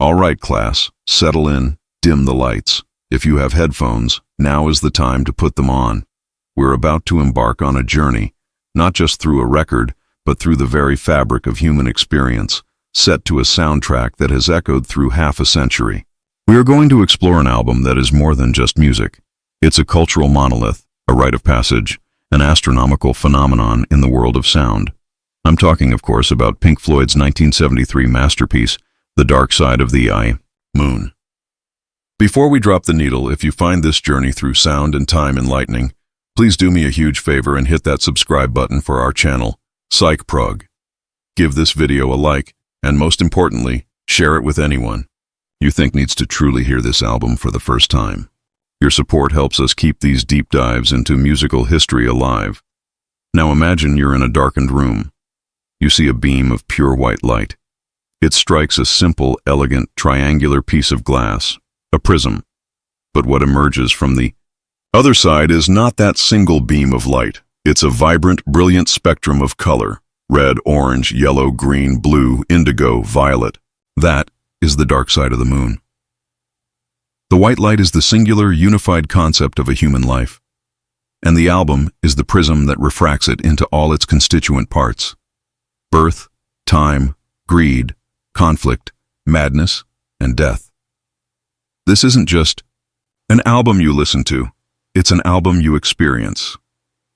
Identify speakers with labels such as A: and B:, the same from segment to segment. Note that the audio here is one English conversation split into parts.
A: All right, class, settle in, dim the lights. If you have headphones, now is the time to put them on. We're about to embark on a journey, not just through a record, but through the very fabric of human experience, set to a soundtrack that has echoed through half a century. We are going to explore an album that is more than just music. It's a cultural monolith, a rite of passage, an astronomical phenomenon in the world of sound. I'm talking, of course, about Pink Floyd's 1973 masterpiece, The Dark Side of the Moon. Before we drop the needle, if you find this journey through sound and time enlightening, please do me a huge favor and hit that subscribe button for our channel, Psych Prog. Give this video a like, and most importantly, share it with anyone you think needs to truly hear this album for the first time. Your support helps us keep these deep dives into musical history alive. Now imagine you're in a darkened room. You see a beam of pure white light. It strikes a simple, elegant, triangular piece of glass, a prism. But what emerges from the other side is not that single beam of light. It's a vibrant, brilliant spectrum of color: red, orange, yellow, green, blue, indigo, violet. That is the dark side of the moon. The white light is the singular, unified concept of a human life, and the album is the prism that refracts it into all its constituent parts: birth, time, greed, conflict, madness, and death. This isn't just an album you listen to, it's an album you experience.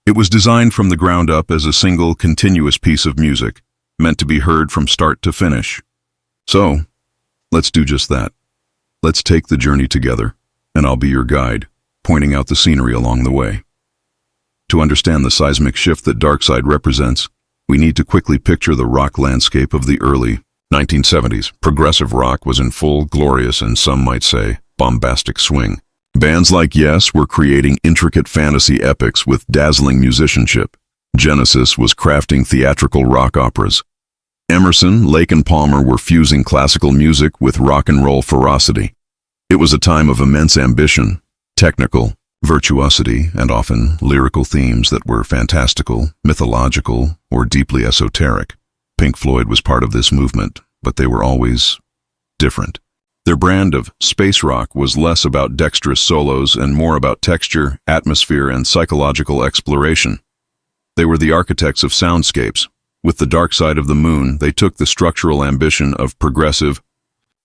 A: It was designed from the ground up as a single, continuous piece of music, meant to be heard from start to finish. So, let's do just that. Let's take the journey together, and I'll be your guide, pointing out the scenery along the way. To understand the seismic shift that Dark Side represents, we need to quickly picture the rock landscape of the early 1970s. Progressive rock was in full, glorious, and some might say, bombastic swing. Bands like Yes were creating intricate fantasy epics with dazzling musicianship. Genesis was crafting theatrical rock operas. Emerson, Lake and Palmer were fusing classical music with rock and roll ferocity. It was a time of immense ambition, technical, virtuosity, and often lyrical themes that were fantastical, mythological, or deeply esoteric. Pink Floyd was part of this movement, but they were always different. Their brand of space rock was less about dexterous solos and more about texture, atmosphere, and psychological exploration. They were the architects of soundscapes. With The Dark Side of the Moon, they took the structural ambition of progressive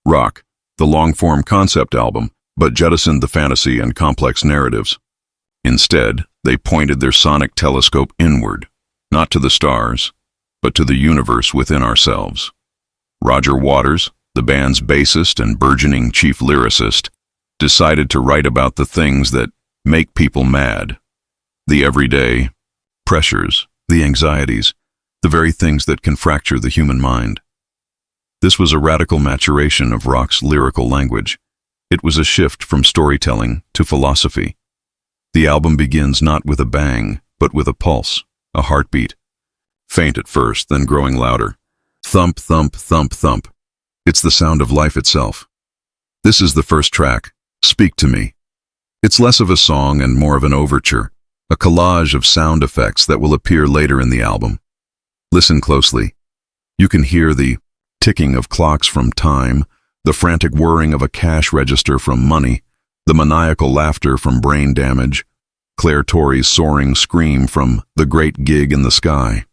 A: rock, the long-form concept album, but jettisoned the fantasy and complex narratives. Instead, they pointed their sonic telescope inward, not to the stars, but to the universe within ourselves. Roger Waters, the band's bassist and burgeoning chief lyricist, decided to write about the things that make people mad. The everyday pressures, the anxieties, the very things that can fracture the human mind. This was a radical maturation of rock's lyrical language. It was a shift from storytelling to philosophy. The album begins not with a bang, but with a pulse, a heartbeat. Faint at first, then growing louder. Thump, thump, thump, thump. It's the sound of life itself. This is the first track, Speak to Me. It's less of a song and more of an overture, a collage of sound effects that will appear later in the album. Listen closely. You can hear the ticking of clocks from time, the frantic whirring of a cash register from money, the maniacal laughter from brain damage, Claire Torrey's soaring scream from The Great Gig in the Sky.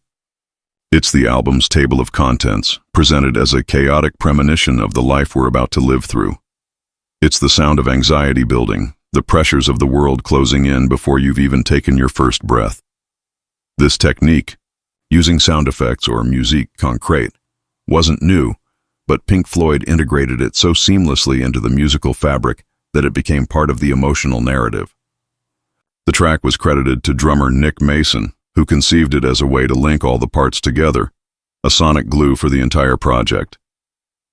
A: It's the album's table of contents, presented as a chaotic premonition of the life we're about to live through. It's the sound of anxiety building, the pressures of the world closing in before you've even taken your first breath. This technique, using sound effects or musique concrète, wasn't new, but Pink Floyd integrated it so seamlessly into the musical fabric that it became part of the emotional narrative. The track was credited to drummer Nick Mason, who conceived it as a way to link all the parts together, a sonic glue for the entire project.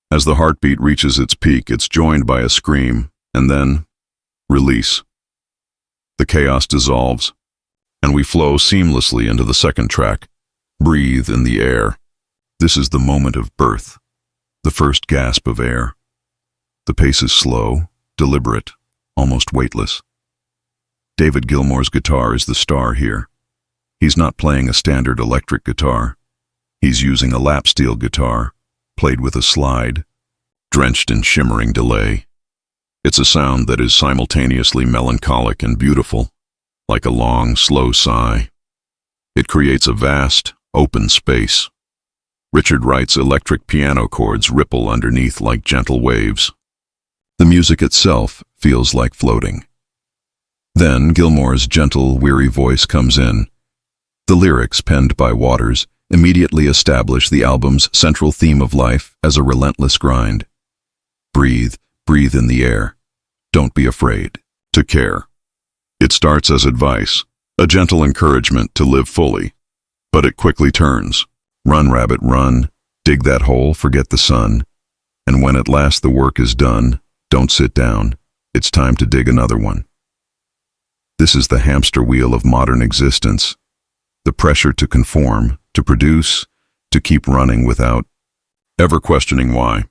A: As the heartbeat reaches its peak, it's joined by a scream, and then release. The chaos dissolves, and we flow seamlessly into the second track, Breathe in the Air. This is the moment of birth, the first gasp of air. The pace is slow, deliberate, almost weightless. David Gilmour's guitar is the star here. He's not playing a standard electric guitar. He's using a lap steel guitar, played with a slide, drenched in shimmering delay. It's a sound that is simultaneously melancholic and beautiful, like a long, slow sigh. It creates a vast, open space. Richard Wright's electric piano chords ripple underneath like gentle waves. The music itself feels like floating. Then Gilmour's gentle, weary voice comes in. The lyrics, penned by Waters, immediately establish the album's central theme of life as a relentless grind. Breathe, breathe in the air. Don't be afraid to care. It starts as advice, a gentle encouragement to live fully, but it quickly turns. Run, rabbit, run, dig that hole, forget the sun, and when at last the work is done, don't sit down, it's time to dig another one. This is the hamster wheel of modern existence, the pressure to conform, to produce, to keep running without ever questioning why.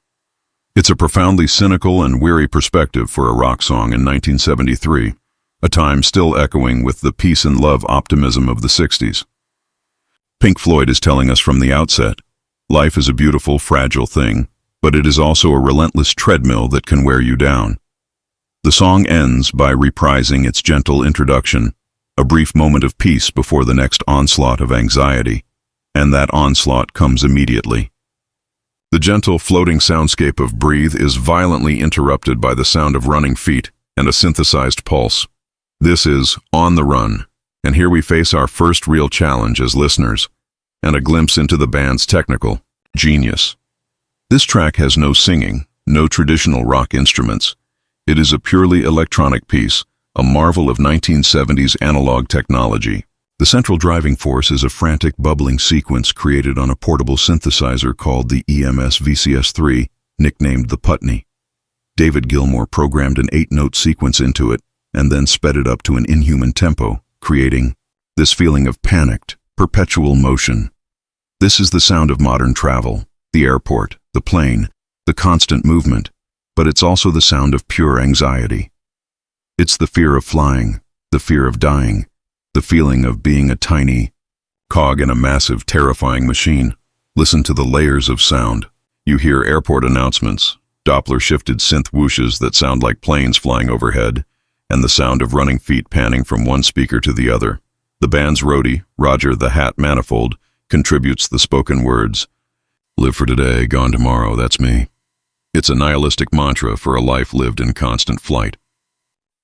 A: It's a profoundly cynical and weary perspective for a rock song in 1973, a time still echoing with the peace and love optimism of the 60s. Pink Floyd is telling us from the outset, life is a beautiful, fragile thing, but it is also a relentless treadmill that can wear you down. The song ends by reprising its gentle introduction, a brief moment of peace before the next onslaught of anxiety, and that onslaught comes immediately. The gentle, floating soundscape of Breathe is violently interrupted by the sound of running feet and a synthesized pulse. This is On the Run, and here we face our first real challenge as listeners, and a glimpse into the band's technical genius. This track has no singing, no traditional rock instruments. It is a purely electronic piece, a marvel of 1970s analog technology. The central driving force is a frantic, bubbling sequence created on a portable synthesizer called the EMS VCS3, nicknamed the Putney. David Gilmour programmed an 8-note sequence into it, and then sped it up to an inhuman tempo, creating this feeling of panicked, perpetual motion. This is the sound of modern travel, the airport, the plane, the constant movement, but it's also the sound of pure anxiety. It's the fear of flying, the fear of dying, the feeling of being a tiny cog in a massive, terrifying machine. Listen to the layers of sound. You hear airport announcements, Doppler-shifted synth whooshes that sound like planes flying overhead, and the sound of running feet panning from one speaker to the other. The band's roadie, Roger the Hat Manifold, contributes the spoken words, "Live for today, gone tomorrow, that's me." It's a nihilistic mantra for a life lived in constant flight.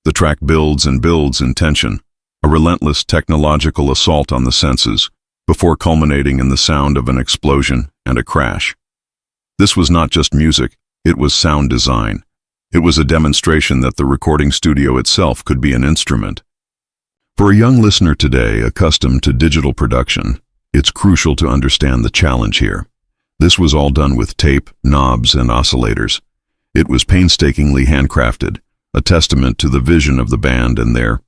A: The track builds and builds in tension, a relentless technological assault on the senses, before culminating in the sound of an explosion and a crash. This was not just music, it was sound design. It was a demonstration that the recording studio itself could be an instrument. For a young listener today accustomed to digital production, it's crucial to understand the challenge here. This was all done with tape, knobs, and oscillators. It was painstakingly handcrafted, a testament to the vision of the band and their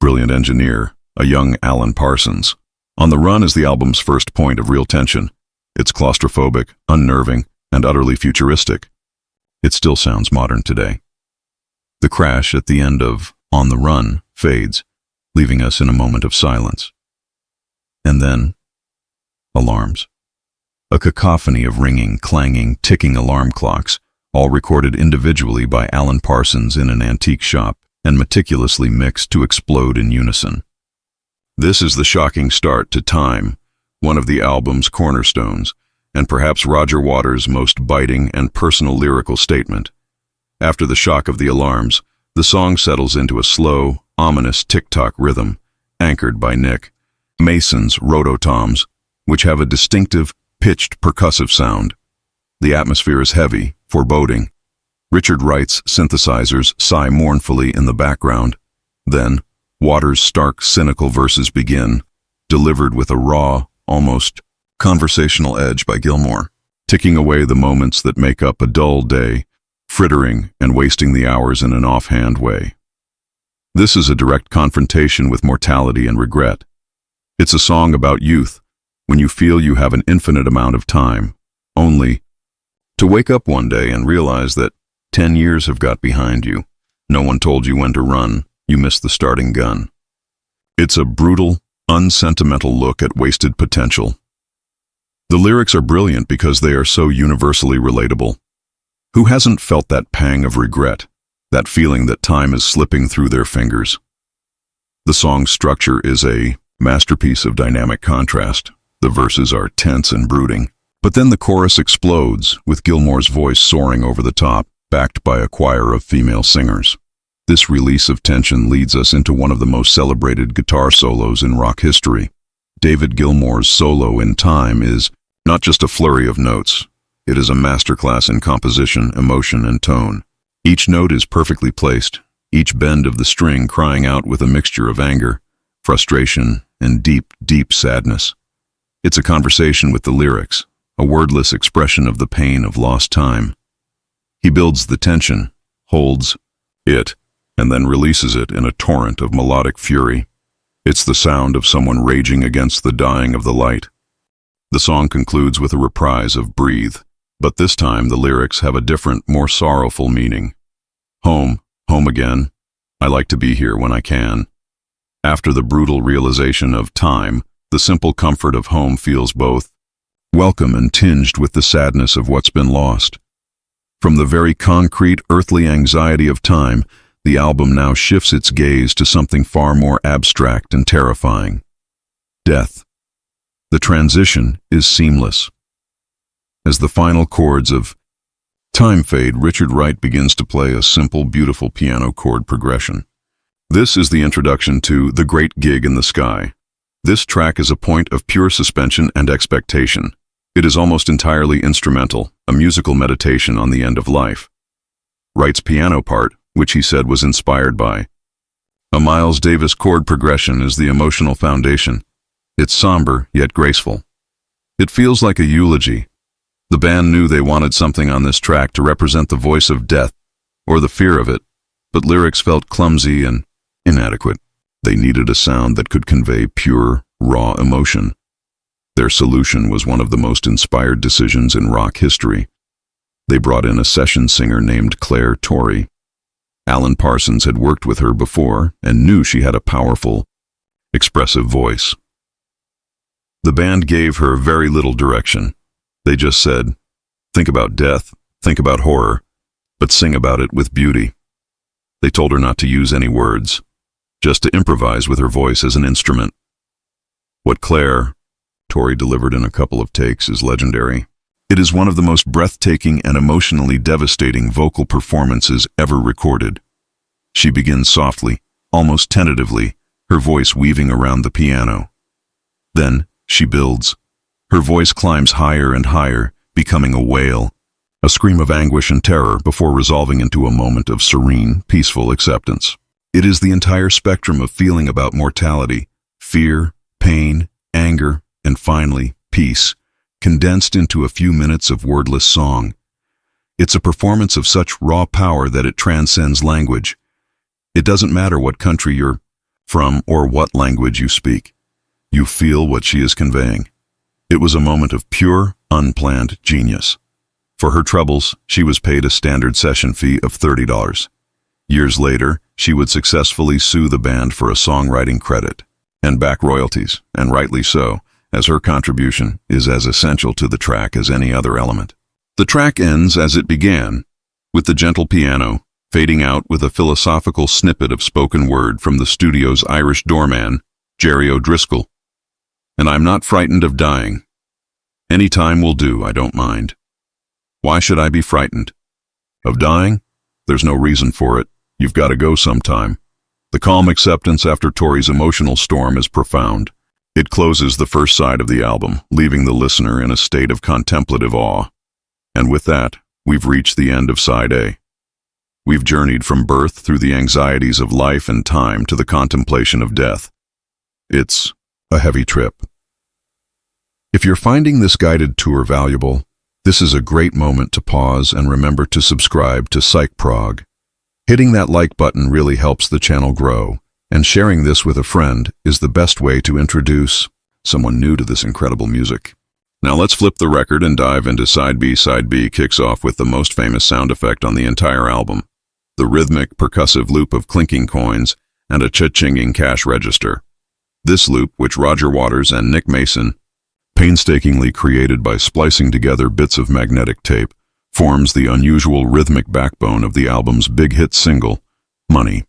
A: brilliant engineer, a young Alan Parsons. On the Run is the album's first point of real tension. It's claustrophobic, unnerving, and utterly futuristic. It still sounds modern today. The crash at the end of On the Run fades, leaving us in a moment of silence. And then, alarms. A cacophony of ringing, clanging, ticking alarm clocks, all recorded individually by Alan Parsons in an antique shop and meticulously mixed to explode in unison. This is the shocking start to Time, one of the album's cornerstones, and perhaps Roger Waters' most biting and personal lyrical statement. After the shock of the alarms, the song settles into a slow, ominous tick-tock rhythm, anchored by Nick Mason's rototoms, which have a distinctive, pitched percussive sound. The atmosphere is heavy, foreboding. Richard Wright's synthesizers sigh mournfully in the background. Then, Waters' stark, cynical verses begin, delivered with a raw, almost conversational edge by Gilmour, ticking away the moments that make up a dull day, frittering and wasting the hours in an offhand way. This is a direct confrontation with mortality and regret. It's a song about youth, when you feel you have an infinite amount of time, only to wake up one day and realize that 10 years have got behind you. No one told you when to run, you missed the starting gun. It's a brutal, unsentimental look at wasted potential. The lyrics are brilliant because they are so universally relatable. Who hasn't felt that pang of regret, that feeling that time is slipping through their fingers? The song's structure is a masterpiece of dynamic contrast. The verses are tense and brooding, but then the chorus explodes, with Gilmour's voice soaring over the top, backed by a choir of female singers. This release of tension leads us into one of the most celebrated guitar solos in rock history. David Gilmour's solo in Time is not just a flurry of notes. It is a masterclass in composition, emotion, and tone. Each note is perfectly placed, each bend of the string crying out with a mixture of anger, frustration, and deep, deep sadness. It's a conversation with the lyrics, a wordless expression of the pain of lost time. He builds the tension, holds it, and then releases it in a torrent of melodic fury. It's the sound of someone raging against the dying of the light. The song concludes with a reprise of Breathe, but this time the lyrics have a different, more sorrowful meaning. Home, home again. I like to be here when I can. After the brutal realization of time, the simple comfort of home feels both welcome and tinged with the sadness of what's been lost. From the very concrete, earthly anxiety of time, the album now shifts its gaze to something far more abstract and terrifying. Death. The transition is seamless. As the final chords of Time fade, Richard Wright begins to play a simple, beautiful piano chord progression. This is the introduction to The Great Gig in the Sky. This track is a point of pure suspension and expectation. It is almost entirely instrumental, a musical meditation on the end of life. Wright's piano part, which he said was inspired by a Miles Davis chord progression, is the emotional foundation. It's somber, yet graceful. It feels like a eulogy. The band knew they wanted something on this track to represent the voice of death, or the fear of it, but lyrics felt clumsy and inadequate. They needed a sound that could convey pure, raw emotion. Their solution was one of the most inspired decisions in rock history. They brought in a session singer named Claire Torrey. Alan Parsons had worked with her before and knew she had a powerful, expressive voice. The band gave her very little direction. They just said, think about death, think about horror, but sing about it with beauty. They told her not to use any words, just to improvise with her voice as an instrument. What Claire Torrey delivered in a couple of takes is legendary. It is one of the most breathtaking and emotionally devastating vocal performances ever recorded. She begins softly, almost tentatively, her voice weaving around the piano. Then she builds. Her voice climbs higher and higher, becoming a wail, a scream of anguish and terror before resolving into a moment of serene, peaceful acceptance. It is the entire spectrum of feeling about mortality, fear, pain, anger, and finally, peace, condensed into a few minutes of wordless song. It's a performance of such raw power that it transcends language. It doesn't matter what country you're from or what language you speak. You feel what she is conveying. It was a moment of pure, unplanned genius. For her troubles, she was paid a standard session fee of $30. Years later, she would successfully sue the band for a songwriting credit and back royalties, and rightly so, as her contribution is as essential to the track as any other element. The track ends as it began, with the gentle piano fading out with a philosophical snippet of spoken word from the studio's Irish doorman, Jerry O'Driscoll. And I'm not frightened of dying. Any time will do, I don't mind. Why should I be frightened? Of dying? There's no reason for it. You've got to go sometime. The calm acceptance after Torrey's emotional storm is profound. It closes the first side of the album, leaving the listener in a state of contemplative awe. And with that, we've reached the end of Side A. We've journeyed from birth through the anxieties of life and time to the contemplation of death. It's a heavy trip. If you're finding this guided tour valuable, this is a great moment to pause and remember to subscribe to Psych Prog. Hitting that like button really helps the channel grow, and sharing this with a friend is the best way to introduce someone new to this incredible music. Now let's flip the record and dive into Side B. Side B kicks off with the most famous sound effect on the entire album, the rhythmic, percussive loop of clinking coins and a cha-chinging cash register. This loop, which Roger Waters and Nick Mason painstakingly created by splicing together bits of magnetic tape, forms the unusual rhythmic backbone of the album's big hit single, Money.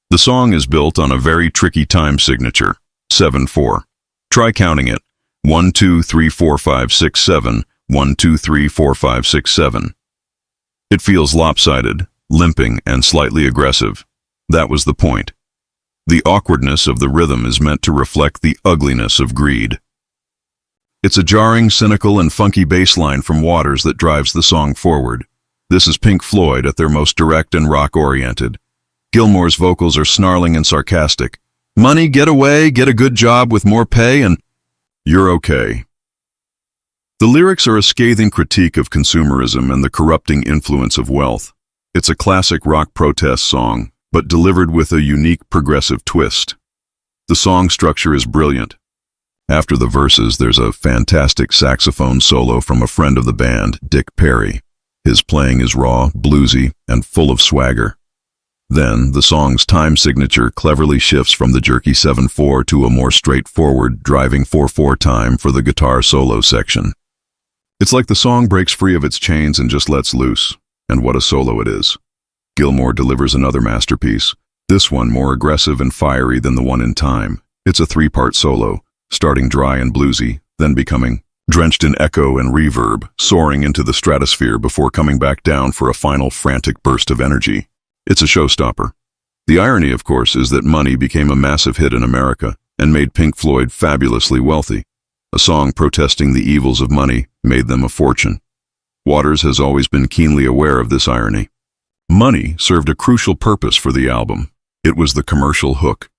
A: The song is built on a very tricky time signature, 7/4. Try counting it. 1, 2, 3, 4, 5, 6, 7, 1, 2, 3, 4, 5, 6, 7. It feels lopsided, limping, and slightly aggressive. That was the point. The awkwardness of the rhythm is meant to reflect the ugliness of greed. It's a jarring, cynical, and funky bass line from Waters that drives the song forward. This is Pink Floyd at their most direct and rock-oriented. Gilmour's vocals are snarling and sarcastic. Money, get away, get a good job with more pay, and you're okay. The lyrics are a scathing critique of consumerism and the corrupting influence of wealth. It's a classic rock protest song, but delivered with a unique progressive twist. The song structure is brilliant. After the verses, there's a fantastic saxophone solo from a friend of the band, Dick Perry. His playing is raw, bluesy, and full of swagger. Then, the song's time signature cleverly shifts from the jerky 7/4 to a more straightforward, driving 4/4 time for the guitar solo section. It's like the song breaks free of its chains and just lets loose. And what a solo it is. Gilmour delivers another masterpiece, this one more aggressive and fiery than the one in Time. It's a 3-part solo, starting dry and bluesy, then becoming drenched in echo and reverb, soaring into the stratosphere before coming back down for a final frantic burst of energy. It's a showstopper. The irony, of course, is that Money became a massive hit in America and made Pink Floyd fabulously wealthy. A song protesting the evils of money made them a fortune. Waters has always been keenly aware of this irony. Money served a crucial purpose for the album. It was the commercial hook.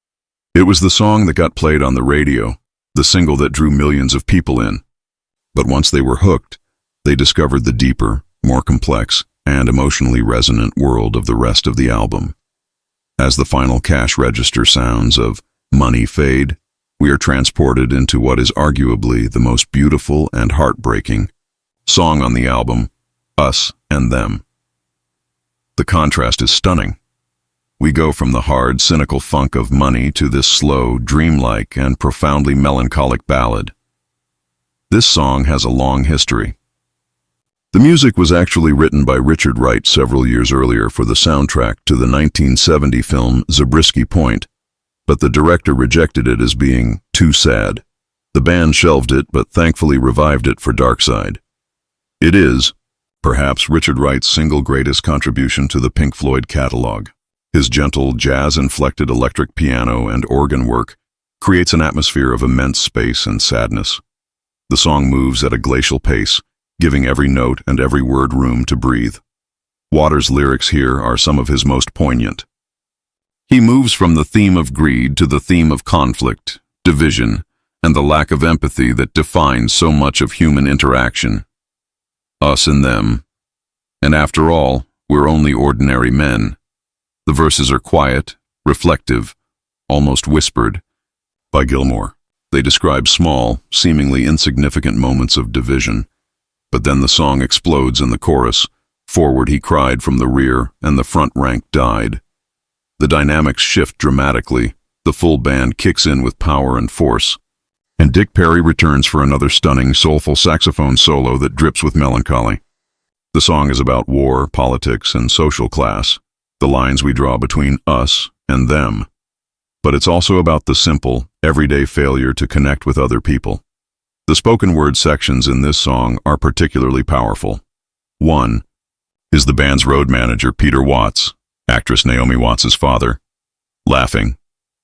A: It was the song that got played on the radio, the single that drew millions of people in. But once they were hooked, they discovered the deeper, more complex, and emotionally resonant world of the rest of the album. As the final cash register sounds of Money fade, we are transported into what is arguably the most beautiful and heartbreaking song on the album, Us and Them. The contrast is stunning. We go from the hard, cynical funk of Money to this slow, dreamlike, and profoundly melancholic ballad. This song has a long history. The music was actually written by Richard Wright several years earlier for the soundtrack to the 1970 film Zabriskie Point, but the director rejected it as being too sad. The band shelved it, but thankfully revived it for Dark Side. It is, perhaps, Richard Wright's single greatest contribution to the Pink Floyd catalog. His gentle, jazz-inflected electric piano and organ work creates an atmosphere of immense space and sadness. The song moves at a glacial pace, giving every note and every word room to breathe. Waters' lyrics here are some of his most poignant. He moves from the theme of greed to the theme of conflict, division, and the lack of empathy that defines so much of human interaction. Us and them. And after all, we're only ordinary men. The verses are quiet, reflective, almost whispered. By Gilmour, they describe small, seemingly insignificant moments of division. But then the song explodes in the chorus. Forward he cried from the rear, and the front rank died. The dynamics shift dramatically, the full band kicks in with power and force, and Dick Perry returns for another stunning, soulful saxophone solo that drips with melancholy. The song is about war, politics, and social class, the lines we draw between us and them. But it's also about the simple, everyday failure to connect with other people. The spoken word sections in this song are particularly powerful. One is the band's road manager, Peter Watts, actress Naomi Watts' father, laughing,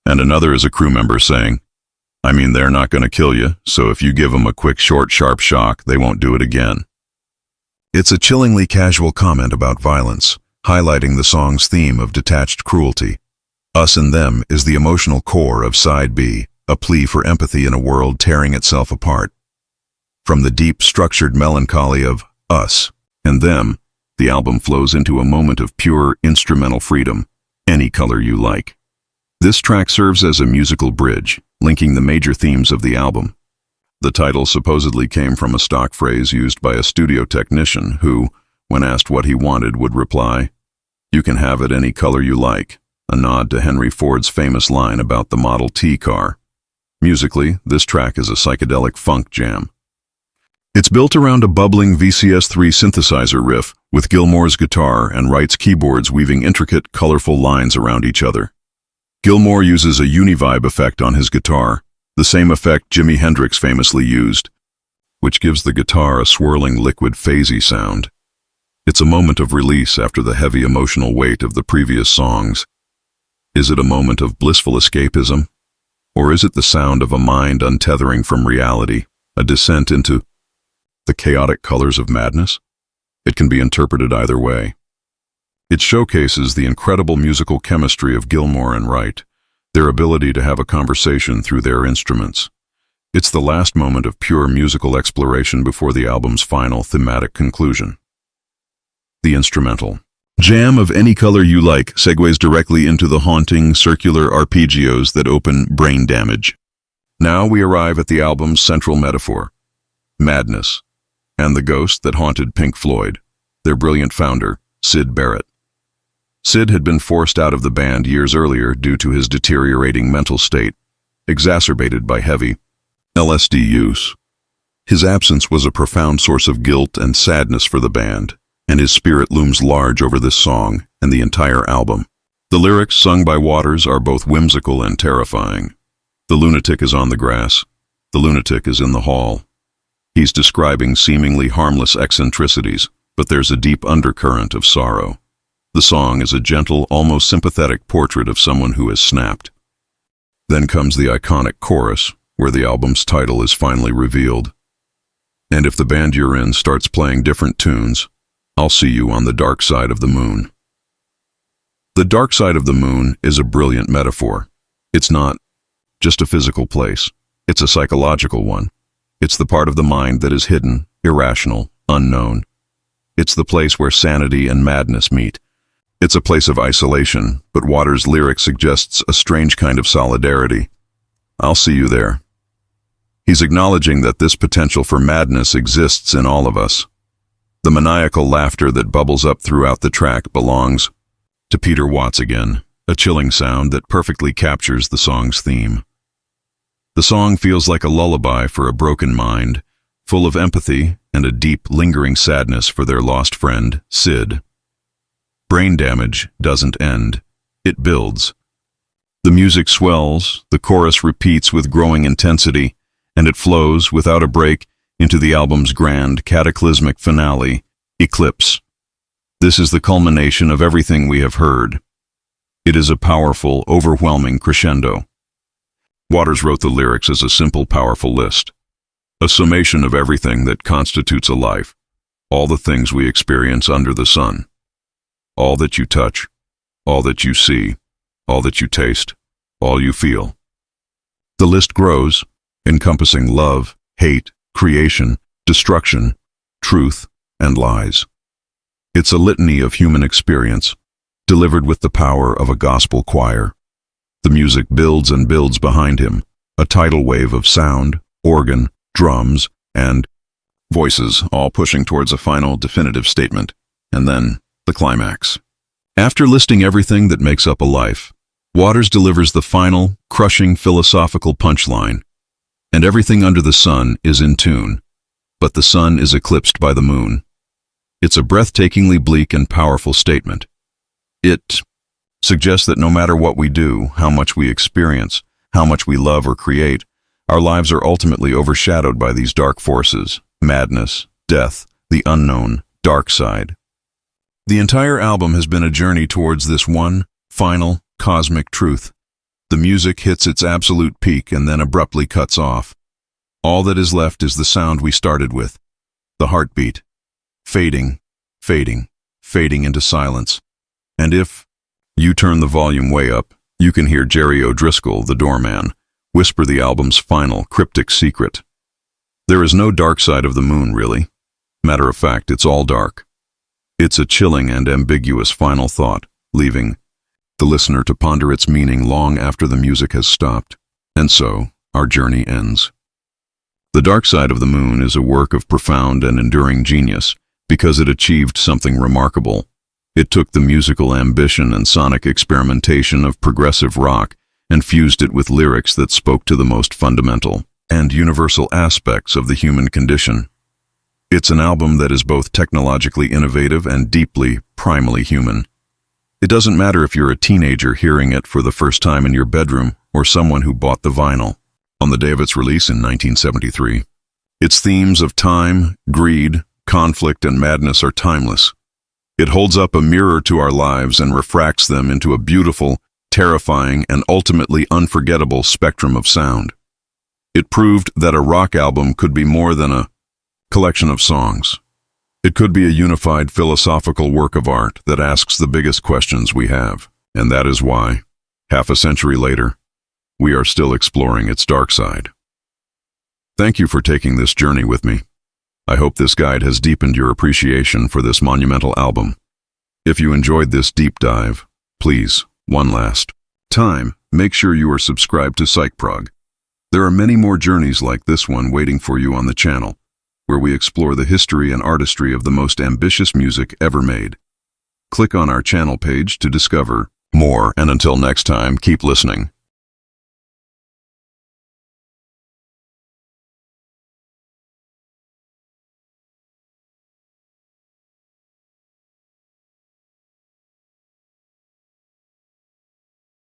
A: and another is a crew member saying, "I mean, they're not going to kill you, so if you give them a quick, short, sharp shock, they won't do it again." It's a chillingly casual comment about violence, highlighting the song's theme of detached cruelty. Us and Them is the emotional core of Side B, a plea for empathy in a world tearing itself apart. From the deep, structured melancholy of Us and Them, the album flows into a moment of pure instrumental freedom, Any Color You Like. This track serves as a musical bridge, linking the major themes of the album. The title supposedly came from a stock phrase used by a studio technician who, when asked what he wanted, would reply, "You can have it any color you like," a nod to Henry Ford's famous line about the Model T car. Musically, this track is a psychedelic funk jam. It's built around a bubbling VCS-3 synthesizer riff with Gilmour's guitar and Wright's keyboards weaving intricate, colorful lines around each other. Gilmour uses a univibe effect on his guitar, the same effect Jimi Hendrix famously used, which gives the guitar a swirling, liquid, phasey sound. It's a moment of release after the heavy emotional weight of the previous songs. Is it a moment of blissful escapism? Or is it the sound of a mind untethering from reality, a descent into the chaotic colors of madness? It can be interpreted either way. It showcases the incredible musical chemistry of Gilmour and Wright, their ability to have a conversation through their instruments. It's the last moment of pure musical exploration before the album's final thematic conclusion. The instrumental jam of any color you like segues directly into the haunting, circular arpeggios that open Brain Damage. Now we arrive at the album's central metaphor, madness, and the ghost that haunted Pink Floyd, their brilliant founder, Syd Barrett. Syd had been forced out of the band years earlier due to his deteriorating mental state, exacerbated by heavy LSD use. His absence was a profound source of guilt and sadness for the band, and his spirit looms large over this song and the entire album. The lyrics sung by Waters are both whimsical and terrifying. The lunatic is on the grass. The lunatic is in the hall. He's describing seemingly harmless eccentricities, but there's a deep undercurrent of sorrow. The song is a gentle, almost sympathetic portrait of someone who has snapped. Then comes the iconic chorus, where the album's title is finally revealed. And if the band you're in starts playing different tunes, I'll see you on the dark side of the moon. The dark side of the moon is a brilliant metaphor. It's not just a physical place. It's a psychological one. It's the part of the mind that is hidden, irrational, unknown. It's the place where sanity and madness meet. It's a place of isolation, but Waters' lyric suggests a strange kind of solidarity. I'll see you there. He's acknowledging that this potential for madness exists in all of us. The maniacal laughter that bubbles up throughout the track belongs to Peter Watts again, a chilling sound that perfectly captures the song's theme. The song feels like a lullaby for a broken mind, full of empathy and a deep, lingering sadness for their lost friend, Syd. Brain Damage doesn't end. It builds. The music swells, the chorus repeats with growing intensity, and it flows, without a break, into the album's grand, cataclysmic finale, Eclipse. This is the culmination of everything we have heard. It is a powerful, overwhelming crescendo. Waters wrote the lyrics as a simple, powerful list, a summation of everything that constitutes a life, all the things we experience under the sun, all that you touch, all that you see, all that you taste, all you feel. The list grows, encompassing love, hate, creation, destruction, truth, and lies. It's a litany of human experience, delivered with the power of a gospel choir. The music builds and builds behind him, a tidal wave of sound, organ, drums, and voices, all pushing towards a final, definitive statement, and then the climax. After listing everything that makes up a life, Waters delivers the final, crushing philosophical punchline. And everything under the sun is in tune, but the sun is eclipsed by the moon. It's a breathtakingly bleak and powerful statement. It suggests that no matter what we do, how much we experience, how much we love or create, our lives are ultimately overshadowed by these dark forces, madness, death, the unknown, dark side. The entire album has been a journey towards this one, final, cosmic truth. The music hits its absolute peak and then abruptly cuts off. All that is left is the sound we started with, the heartbeat, fading, fading, fading into silence. And if you turn the volume way up, you can hear Jerry O'Driscoll, the doorman, whisper the album's final, cryptic secret. There is no dark side of the moon, really. Matter of fact, it's all dark. It's a chilling and ambiguous final thought, leaving the listener to ponder its meaning long after the music has stopped. And so, our journey ends. The Dark Side of the Moon is a work of profound and enduring genius because it achieved something remarkable. It took the musical ambition and sonic experimentation of progressive rock and fused it with lyrics that spoke to the most fundamental and universal aspects of the human condition. It's an album that is both technologically innovative and deeply, primally human. It doesn't matter if you're a teenager hearing it for the first time in your bedroom or someone who bought the vinyl on the day of its release in 1973. Its themes of time, greed, conflict, and madness are timeless. It holds up a mirror to our lives and refracts them into a beautiful, terrifying, and ultimately unforgettable spectrum of sound. It proved that a rock album could be more than a collection of songs. It could be a unified philosophical work of art that asks the biggest questions we have, and that is why, half a century later, we are still exploring its dark side. Thank you for taking this journey with me. I hope this guide has deepened your appreciation for this monumental album. If you enjoyed this deep dive, please, one last time, make sure you are subscribed to PsychProg. There are many more journeys like this one waiting for you on the channel, where we explore the history and artistry of the most ambitious music ever made. Click on our channel page to discover more, and until next time, keep listening.